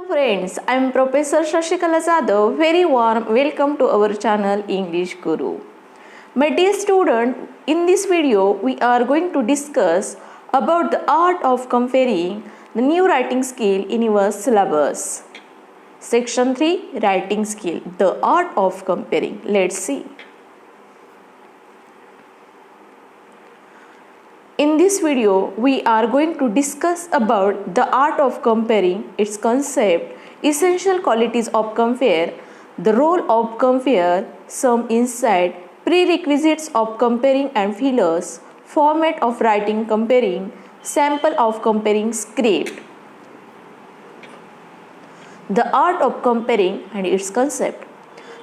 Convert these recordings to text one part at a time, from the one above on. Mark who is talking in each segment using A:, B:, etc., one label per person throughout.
A: Friends, I am Professor Shashikala Jadhav. Very warm welcome to our channel English Guru. My dear student, in this video we are going to discuss about the art of comparing the new writing skill in your syllabus. Section 3, writing skill, the art of comparing. Let's see. In this video, we are going to discuss about the art of comparing, its concept, essential qualities of compare, the role of compare, some insight, prerequisites of comparing and feelers, format of writing comparing, sample of comparing script. The art of comparing and its concept.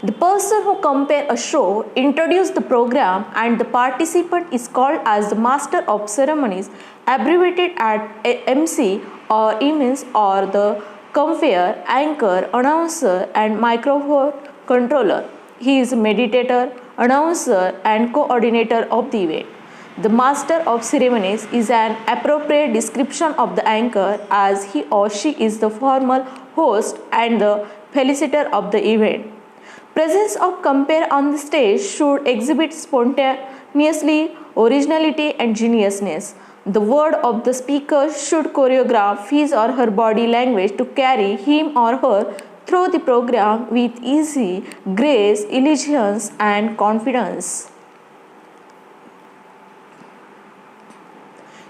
A: The person who compare a show introduces the program and the participant is called as the master of ceremonies, abbreviated at MC or EMINS, or the compare, anchor, announcer and microphone controller. He is meditator, announcer and coordinator of the event. The master of ceremonies is an appropriate description of the anchor, as he or she is the formal host and the felicitator of the event. Presence of compare on the stage should exhibit spontaneously, originality and geniusness. The word of the speaker should choreograph his or her body language to carry him or her through the program with easy grace, elegance and confidence.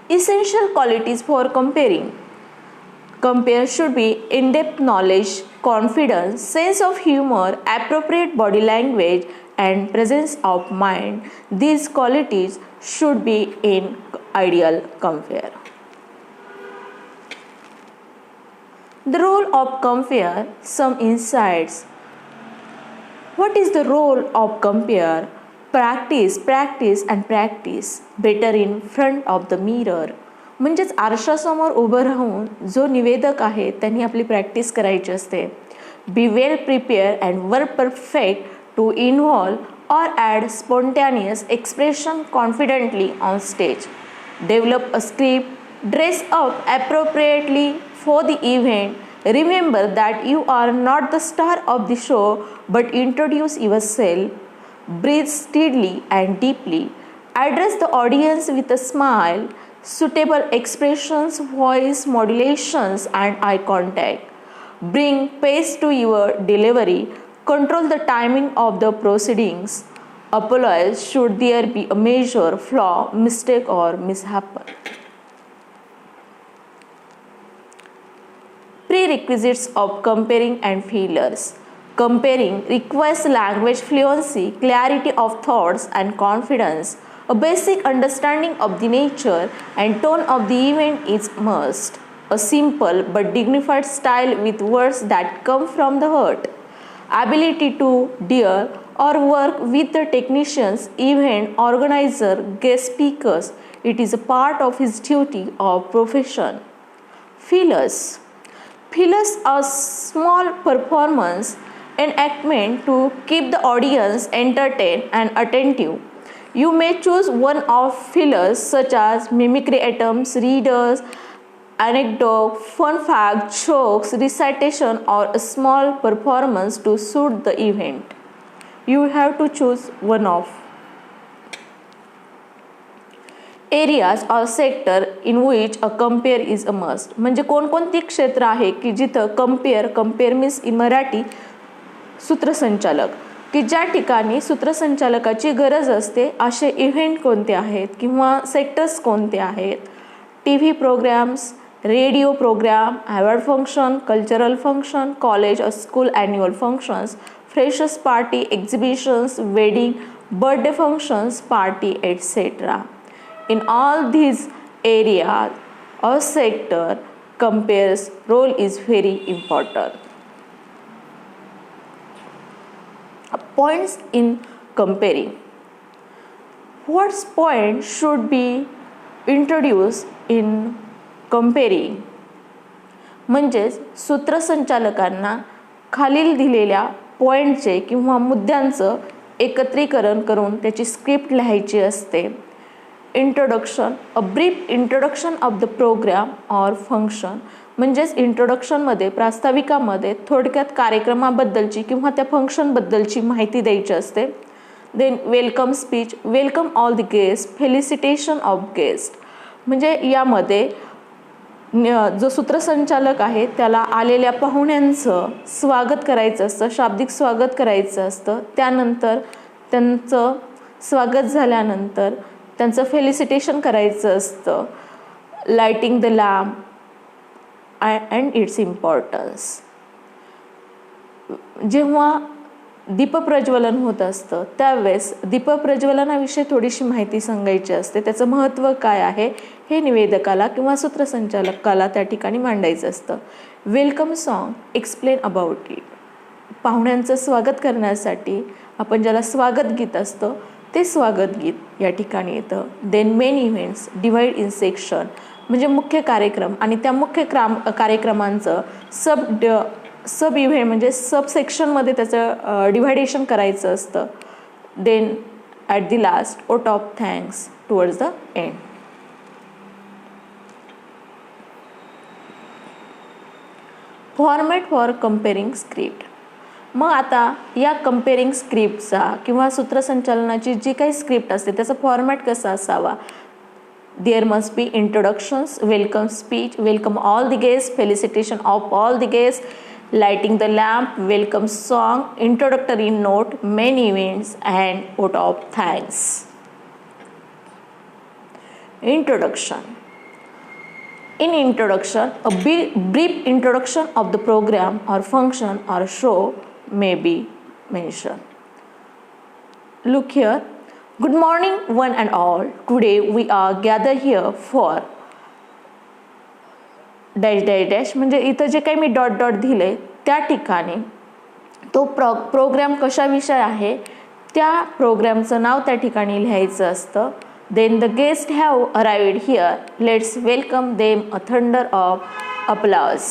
A: Essential qualities for comparing. Compare should be in-depth knowledge, confidence, sense of humor, appropriate body language and presence of mind. These qualities should be in ideal compare. The role of compare, some insights. What is the role of compare? Practice, practice and practice. Better in front of the mirror. म्हणजेच आरशासमोर उभं राहून जो निवेदक आहे त्यांनी आपली practice करायची असते. Be well prepare and work perfect to involve or add spontaneous expression confidently on stage. Develop a script, dress up appropriately for the event. Remember that you are not the star of the show, but introduce yourself. Breathe steadily and deeply. Address the audience with a smile. Suitable expressions, voice modulations and eye contact. Bring pace to your delivery. Control the timing of the proceedings. Apologize should there be a major flaw, mistake or mishap. Prerequisites of comparing and feelers. Comparing requires language fluency, clarity of thoughts and confidence. A basic understanding of the nature and tone of the event is must. A simple but dignified style with words that come from the heart. Ability to deal or work with the technicians, event organizer, guest speakers. It is a part of his duty or profession. Feelers. Feelers are small performance enactment to keep the audience entertained and attentive. You may choose one of feelers such as mimicry items, readers, anecdote, fun fact, jokes, recitation or a small performance to suit the event. You have to choose one of. Areas or sector in which a compare is a must. म्हणजे कोणकोणती क्षेत्र आहे की जिथं compare means in Marathi सूत्रसंचालक, की ज्या ठिकाणी सूत्रसंचालकाची गरज असते असे इव्हेंट कोणते आहेत किंवा सेक्टर्स कोणते आहेत. TV programs, radio program, award function, cultural function, college or school annual functions, freshers party, exhibitions, wedding, birthday functions, party, etc. In all these areas or sector, compare's role is very important. Points in comparing. What point should be introduced in comparing? म्हणजेच सूत्रसंचालकांना खालील दिलेल्या पॉइंटचे किंवा मुद्द्यांचं एकत्रीकरण करून त्याची script लिहायची असते. Introduction, a brief introduction of the program or function. म्हणजेच इंट्रोडक्शनमध्ये प्रास्ताविकामध्ये थोडक्यात कार्यक्रमाबद्दलची किंवा त्या फंक्शनबद्दलची माहिती द्यायची असते. Than welcome speech, welcome all the guest, felicitation of guest, म्हणजे यामध्ये जो सूत्रसंचालक आहे त्याला आलेल्या पाहुण्यांचं स्वागत करायचं असतं, शाब्दिक स्वागत करायचं असतं. त्यानंतर त्यांचं स्वागत झाल्यानंतर त्यांचं फेलिसिटेशन करायचं असतं. Lighting the lamp and it's importance. जेव्हा दीपप्रज्वलन होत असतं त्यावेळेस दीपप्रज्वलनाविषयी थोडीशी माहिती सांगायची असते. त्याचं महत्त्व काय आहे हे निवेदकाला किंवा सूत्रसंचालकाला त्या ठिकाणी मांडायचं असतं. Welcome song explain about it. पाहुण्यांचं स्वागत करण्यासाठी आपण ज्याला स्वागत गीत असतं ते स्वागत गीत या ठिकाणी येतं. Then main events divide in section, म्हणजे मुख्य कार्यक्रम आणि त्या मुख्य कार्यक्रमांचं सब इव्हेंट म्हणजे सब सेक्शनमध्ये त्याचं डिव्हायडेशन करायचं असतं. Then at the last vote of thanks towards the end. Format for compering script. मग आता या कम्पेरिंग स्क्रिप्टचा किंवा सूत्रसंचालनाची जी काही स्क्रिप्ट असते त्याचा फॉर्मॅट कसा असावा. There must be introductions, welcome speech, welcome all the guests, felicitation of all the guests, lighting the lamp, welcome song, introductory note, main events and vote of thanks. Introduction. In introduction, a brief introduction of the program or function or show may be mentioned. Look here. Good morning one and all. Today we are gathered here for dash dash dash, म्हणजे इथं जे काही मी dot dot दिले त्या ठिकाणी तो programme कशाविषयी आहे त्या प्रोग्रामचं नाव त्या ठिकाणी लिहायचं असतं. Then the guest have arrived here, let's welcome them a thunder of applause.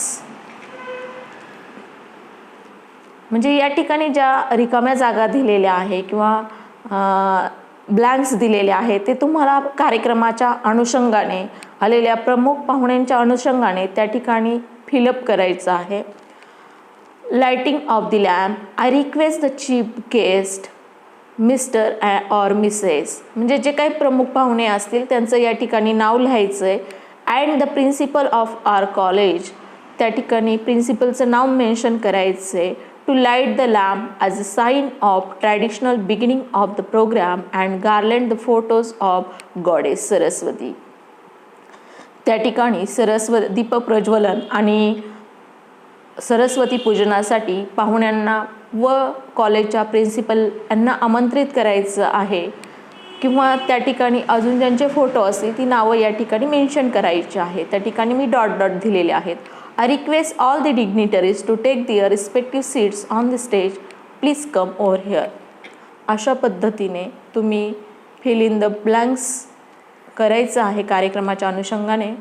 A: म्हणजे या ठिकाणी ज्या रिकाम्या जागा दिलेल्या आहे किंवा ब्लँक्स दिलेले आहे ते तुम्हाला कार्यक्रमाच्या अनुषंगाने आलेल्या प्रमुख पाहुण्यांच्या अनुषंगाने त्या ठिकाणी फिलअप करायचं आहे. Lighting of the lamp, I request the chief guest mister or Mrs, म्हणजे जे काही प्रमुख पाहुणे असतील त्यांचं या ठिकाणी नाव लिहायचं आहे. And the principal of our college, त्या ठिकाणी प्रिन्सिपलचं नाव मेन्शन करायचं आहे. To light the lamp as a sign of traditional beginning of the program and garland the photos of goddess Saraswati. त्या ठिकाणी दीप प्रज्वलन आणि सरस्वती पूजनासाठी पाहुण्यांना व कॉलेजच्या प्रिन्सिपल यांना आमंत्रित करायचं आहे किंवा त्या ठिकाणी अजून ज्यांचे फोटो असतील ती नावं या ठिकाणी मेन्शन करायची आहे. त्या ठिकाणी मी डॉट डॉट दिलेले आहेत. I request all the dignitaries to take their respective seats on the stage. Please come over here. अशा पद्धतीने तुम्ही fill in the blanks करायचं आहे कार्यक्रमाच्या अनुषंगाने.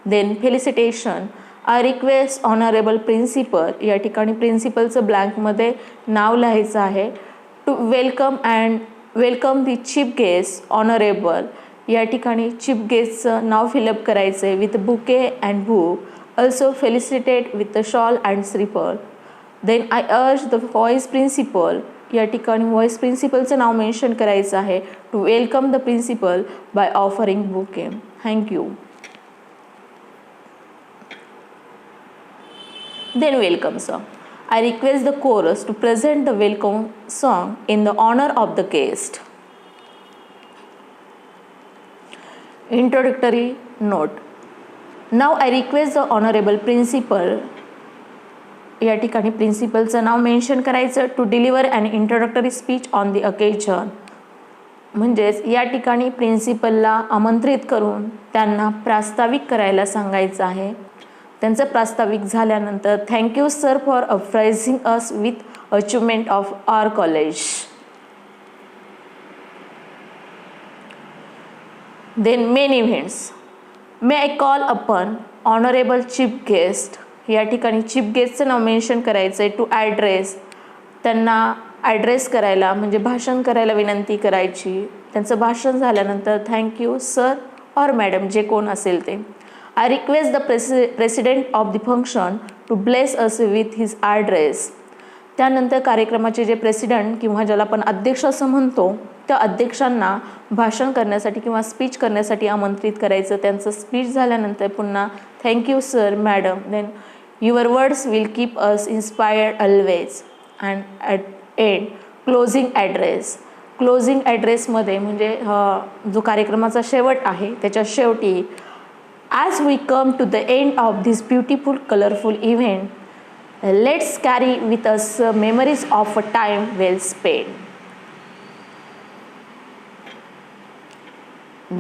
A: Then felicitation, I request honourable principal, या ठिकाणी प्रिन्सिपलचं ब्लँकमध्ये नाव लिहायचं आहे. To welcome the chief guest honourable, या ठिकाणी चीफ गेस्टचं नाव फिलअप करायचं आहे with bouquet and book. Also felicitate with the shawl and slipper. Then I urge the vice principal, या ठिकाणी व्हाईस प्रिन्सिपलचं नाव मेन्शन करायचं आहे. To welcome the principal by offering bouquet. Thank you. Then welcome song. I request the chorus to present the welcome song in the honor of the guest. Introductory note. Now I request the honorable principal, या ठिकाणी प्रिन्सिपलचं नाव mention करायचं. To deliver an introductory speech on the occasion, म्हणजेच या ठिकाणी प्रिन्सिपलला आमंत्रित करून त्यांना प्रास्ताविक करायला सांगायचं आहे. त्यांचं प्रास्ताविक झाल्यानंतर thank you sir for apprising us with achievement of our college. Then main events, may I call upon honourable chief guest, या ठिकाणी चीफ गेस्टचं नाव मेन्शन करायचं आहे. टू ॲड्रेस, त्यांना ॲड्रेस करायला म्हणजे भाषण करायला विनंती करायची. त्यांचं भाषण झाल्यानंतर थँक्यू सर ऑर मॅडम जे कोण असेल ते. I request the president of the function to bless us with his address. त्यानंतर कार्यक्रमाचे जे प्रेसिडेंट किंवा ज्याला आपण अध्यक्ष असं म्हणतो त्या अध्यक्षांना भाषण करण्यासाठी किंवा स्पीच करण्यासाठी आमंत्रित करायचं. त्यांचं स्पीच झाल्यानंतर पुन्हा thank you sir madam, then your words will keep us inspired always. And at end closing address. Closing ॲड्रेसमध्ये म्हणजे जो कार्यक्रमाचा शेवट आहे त्याच्या शेवटी as we come to the end of this beautiful colourful event, let's carry with us memories of a time well spent.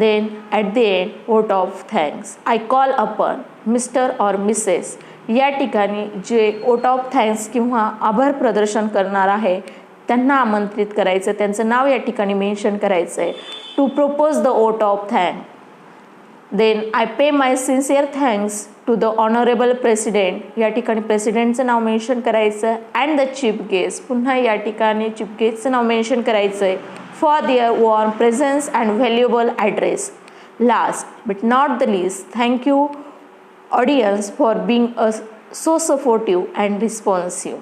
A: Then at the end, vote of thanks. I call upon Mr. or Mrs. या ठिकाणी जे vote of thanks किंवा आभार प्रदर्शन करणार आहे त्यांना आमंत्रित करायचं, त्यांचं नाव या ठिकाणी मेन्शन करायचं आहे. To propose the vote of thanks. Then I pay my sincere thanks to the honorable president. या ठिकाणी प्रेसिडेंटचं नाव मेन्शन करायचं. And the chief guest. पुन्हा या ठिकाणी चीफ गेस्टचं नाव मेन्शन करायचं आहे. For their warm presence and valuable address. Last but not the least, thank you audience for being a so supportive and responsive.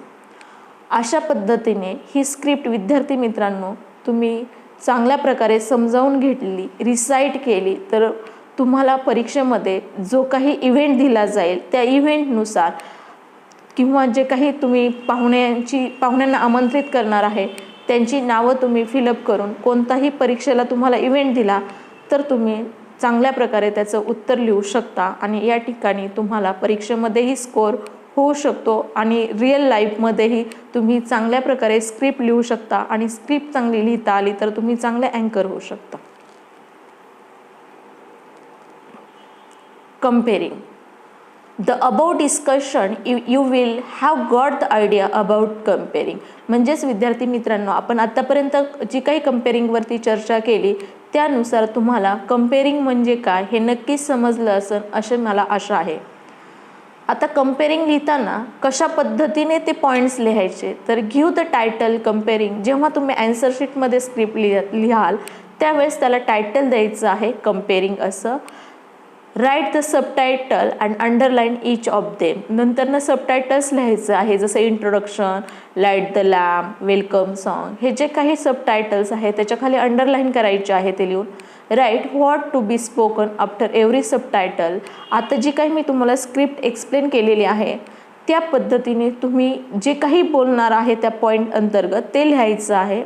A: अशा पद्धतीने ही स्क्रिप्ट विद्यार्थी मित्रांनो तुम्ही चांगल्या प्रकारे समजावून घेतली, रिसाईट केली तर तुम्हाला परीक्षेमध्ये जो काही इव्हेंट दिला जाईल त्या इव्हेंटनुसार किंवा जे काही तुम्ही पाहुण्यांना आमंत्रित करणार आहे त्यांची नावं तुम्ही फिलअप करून कोणताही परीक्षेला तुम्हाला इव्हेंट दिला तर तुम्ही चांगल्या प्रकारे त्याचं उत्तर लिहू शकता आणि या ठिकाणी तुम्हाला परीक्षेमध्येही स्कोअर होऊ शकतो आणि रिअल लाईफमध्येही तुम्ही चांगल्या प्रकारे स्क्रिप्ट लिहू शकता आणि स्क्रिप्ट चांगली लिहिता आली तर तुम्ही चांगले अँकर होऊ शकता. Comparing. The above discussion you will have got the idea about comparing. म्हणजेच विद्यार्थी मित्रांनो आपण आतापर्यंत जी काही कंपेरिंगवरती चर्चा केली त्यानुसार तुम्हाला कंपेरिंग म्हणजे काय हे नक्कीच समजलं असेल असे मला आशा आहे. आता कंपेरिंग लिहिताना कशा पद्धतीने ते पॉईंट्स लिहायचे तर गिव्ह द टायटल कंपेरिंग. जेव्हा तुम्ही आन्सर शीटमध्ये स्क्रिप्ट लिहाल त्यावेळेस त्याला टायटल द्यायचं आहे कंपेरिंग असं. Write the subtitle and underline each of them. नंतरनं सबटायटल्स लिहायचं आहे जसं introduction, light the lamp, welcome song. हे जे काही सबटायटल्स आहे त्याच्या खाली अंडरलाईन करायचे आहे ते लिहून. Write what to be spoken after every subtitle. आता जी काही मी तुम्हाला स्क्रिप्ट एक्सप्लेन केलेली आहे त्या पद्धतीने तुम्ही जे काही बोलणार आहे त्या पॉईंट अंतर्गत ते लिहायचं आहे.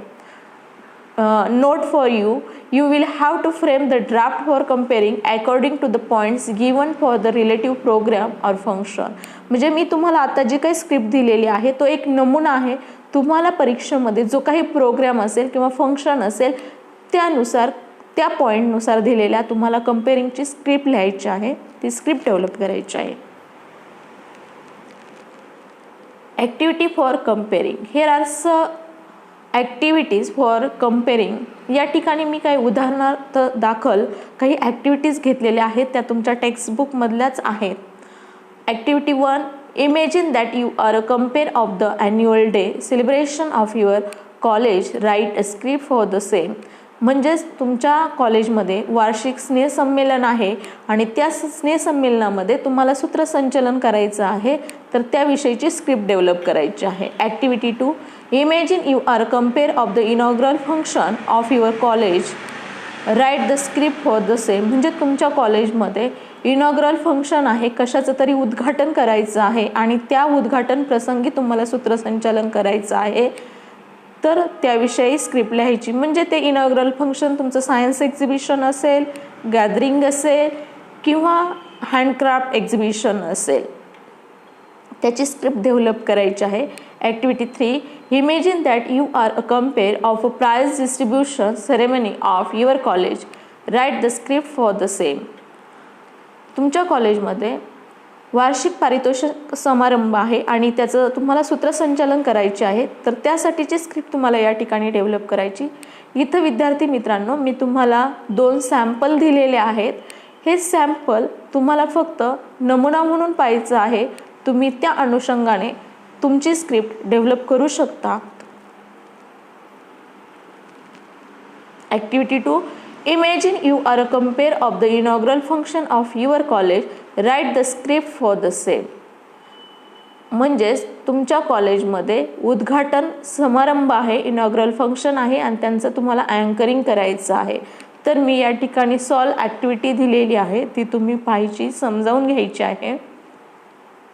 A: Note for you, you will have to frame the draft for comparing according to the points given for the relative program or function. म्हणजे मी तुम्हाला आता जी काही स्क्रिप्ट दिलेली आहे तो एक नमुना आहे. तुम्हाला परीक्षेमध्ये जो काही प्रोग्राम असेल किंवा फंक्शन असेल त्यानुसार त्या पॉईंटनुसार दिलेल्या तुम्हाला कंपेरिंगची स्क्रिप्ट लिहायची आहे, ती स्क्रिप्ट डेव्हलप करायची आहे. Activity for compering. Here are activities for compering. या ठिकाणी मी काही उदाहरणार्थ दाखल काही ॲक्टिव्हिटीज घेतलेल्या आहेत त्या तुमच्या टेक्स्टबुकमधल्याच आहेत. Activity 1, imagine that you are a compare of the annual day celebration of your college. Right a script for the same. म्हणजेच तुमच्या कॉलेजमध्ये वार्षिक स्नेहसंमेलन आहे आणि त्या स्नेहसंमेलनामध्ये तुम्हाला सूत्रसंचलन करायचं आहे तर त्याविषयीची स्क्रिप्ट डेव्हलप करायची आहे. Activity 2, imagine you are compere of the inaugural function of your college. Write the script for the same. म्हणजे तुमच्या कॉलेजमध्ये इनॉग्रल फंक्शन आहे, कशाचं तरी उद्घाटन करायचं आहे आणि त्या उद्घाटन प्रसंगी तुम्हाला सूत्रसंचालन करायचं आहे तर त्याविषयी स्क्रिप्ट लिहायची. म्हणजे ते इनॉग्रल फंक्शन तुमचं सायन्स एक्झिबिशन असेल, गॅदरिंग असेल किंवा हँडक्राफ्ट एक्झिबिशन असेल त्याची स्क्रिप्ट डेव्हलप करायची आहे. Activity 3, imagine that you are a compare of a prize distribution ceremony of your college. Write the script for the same. तुमच्या कॉलेजमध्ये वार्षिक पारितोषिक समारंभ आहे आणि त्याचं तुम्हाला सूत्रसंचालन करायचे आहे तर त्यासाठीची स्क्रिप्ट तुम्हाला या ठिकाणी डेव्हलप करायची. इथं विद्यार्थी मित्रांनो मी तुम्हाला 2 सॅम्पल दिलेले आहेत. हे सॅम्पल तुम्हाला फक्त नमुना म्हणून पाहायचं आहे. तुम्ही त्या अनुषंगाने तुमची स्क्रिप्ट डेव्हलप करू शकता. Activity 2, imagine you are a compare of the inaugural function of your college. Write the script for the same. म्हणजेच तुमच्या कॉलेजमध्ये उद्घाटन समारंभ आहे, इनॉग्रल फंक्शन आहे आणि त्यांचं तुम्हाला अँकरिंग करायचं आहे. तर मी या ठिकाणी सॉल्व ॲक्टिव्हिटी दिलेली आहे, ती तुम्ही पाहायची, समजावून घ्यायची आहे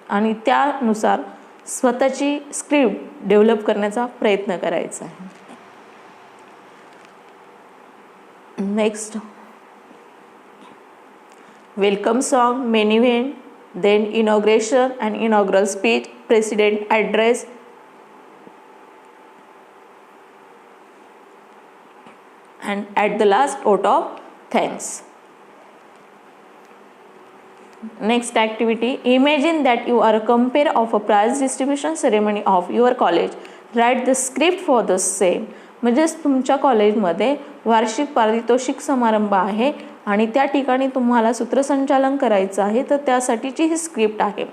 A: आणि त्यानुसार स्वतःची स्क्रिप्ट डेव्हलप करण्याचा प्रयत्न करायचा आहे. Next, welcome song, main event, then inauguration and inaugural speech, president address, and at the last vote of thanks. Next activity, imagine that you are a compare of a prize distribution ceremony of your college. Write the script for the same. म्हणजेच तुमच्या कॉलेजमध्ये वार्षिक पारितोषिक समारंभ आहे आणि त्या ठिकाणी तुम्हाला सूत्रसंचालन करायचं आहे, तर त्यासाठीची ही स्क्रिप्ट आहे.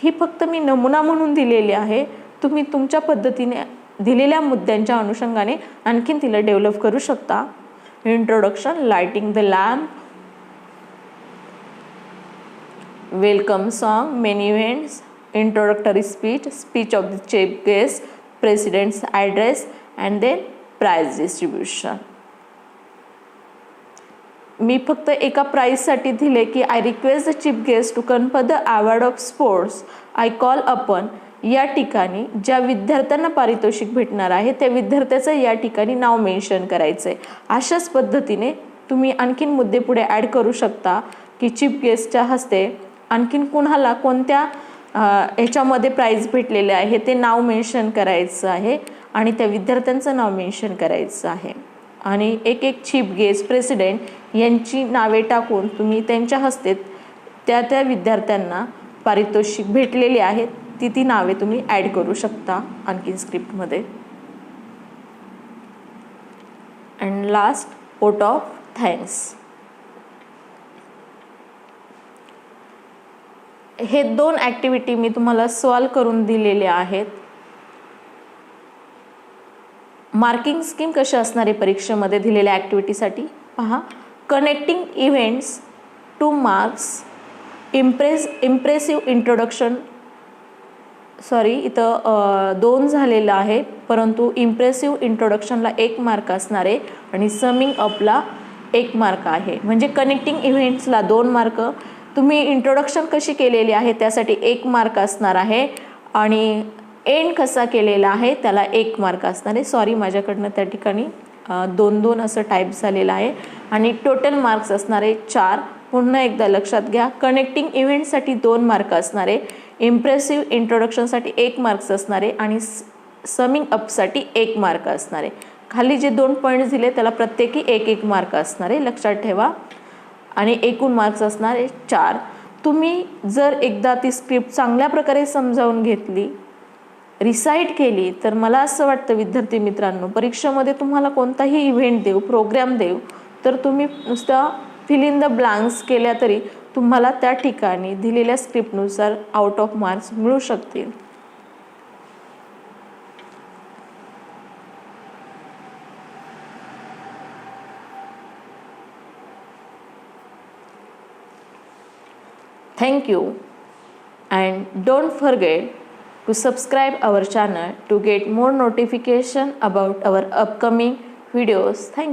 A: ही फक्त मी नमुना म्हणून दिलेली आहे. तुम्ही तुमच्या पद्धतीने दिलेल्या मुद्द्यांच्या अनुषंगाने आणखीन तिला डेव्हलप करू शकता. Introduction, lighting the lamp, welcome song, main events, introductory speech, speech of the chief guest, president's address and then prize distribution. मी फक्त एका प्राइजसाठी दिले की I request the chief guest to confer the award of sports I call upon. या ठिकाणी ज्या विद्यार्थ्यांना पारितोषिक भेटणार आहे त्या विद्यार्थ्याचं या ठिकाणी नाव मेन्शन करायचं आहे. अशाच पद्धतीने तुम्ही आणखीन मुद्दे पुढे ॲड करू शकता की चीफ गेस्टच्या हस्ते आणखीन कुणाला कोणत्या ह्याच्यामध्ये प्राइज भेटलेले आहे ते नाव मेन्शन करायचं आहे आणि त्या विद्यार्थ्यांचं नाव मेन्शन करायचं आहे आणि एक एक चीफ गेस्ट, प्रेसिडेंट यांची नावे टाकून तुम्ही त्यांच्या हस्ते त्या त्या विद्यार्थ्यांना पारितोषिक भेटलेली आहेत ती नावे तुम्ही ॲड करू शकता आणखीन स्क्रिप्टमध्ये. And last, vote of thanks. हे 2 ॲक्टिव्हिटी मी तुम्हाला सॉल्व करून दिलेल्या आहेत. मार्किंग स्कीम कशी असणार आहे परीक्षेमध्ये दिलेल्या ॲक्टिव्हिटीसाठी पहा. Connecting events two marks, impressive introduction, sorry इथं 2 झालेलं आहे परंतु इम्प्रेसिव्ह इंट्रोडक्शनला 1 मार्क असणार आहे आणि समिंग अपला 1 मार्क आहे. म्हणजे कनेक्टिंग इव्हेंट्सला 2 मार्क, तुम्ही इंट्रोडक्शन कशी केलेली आहे त्यासाठी 1 मार्क असणार आहे आणि एंड कसा केलेला आहे त्याला 1 मार्क असणार आहे. सॉरी माझ्याकडनं त्या ठिकाणी 2-2 असं टाईप झालेलं आहे आणि टोटल मार्क्स असणार आहे 4. पुन्हा एकदा लक्षात घ्या, कनेक्टिंग इव्हेंटसाठी 2 मार्क असणार आहे, इम्प्रेसिव्ह इंट्रोडक्शनसाठी 1 मार्क्स असणार आहे आणि समिंग अपसाठी 1 मार्क असणार आहे. खाली जे 2 पॉईंट्स दिले त्याला प्रत्येकी 1-1 मार्क असणार आहे, लक्षात ठेवा. आणि एकूण मार्क्स असणार आहे 4. तुम्ही जर एकदा ती स्क्रिप्ट चांगल्या प्रकारे समजावून घेतली, रिसाईट केली, तर मला असं वाटतं विद्यार्थी मित्रांनो, परीक्षेमध्ये तुम्हाला कोणताही इव्हेंट देऊ, प्रोग्राम देऊ, तर तुम्ही नुसतं फिल इन द ब्लँक्स केल्या तरी तुम्हाला त्या ठिकाणी दिलेल्या स्क्रिप्टनुसार आउट ऑफ मार्क्स मिळू शकतील. Thank you and don't forget to subscribe our channel to get more notification about our upcoming videos. Thank you.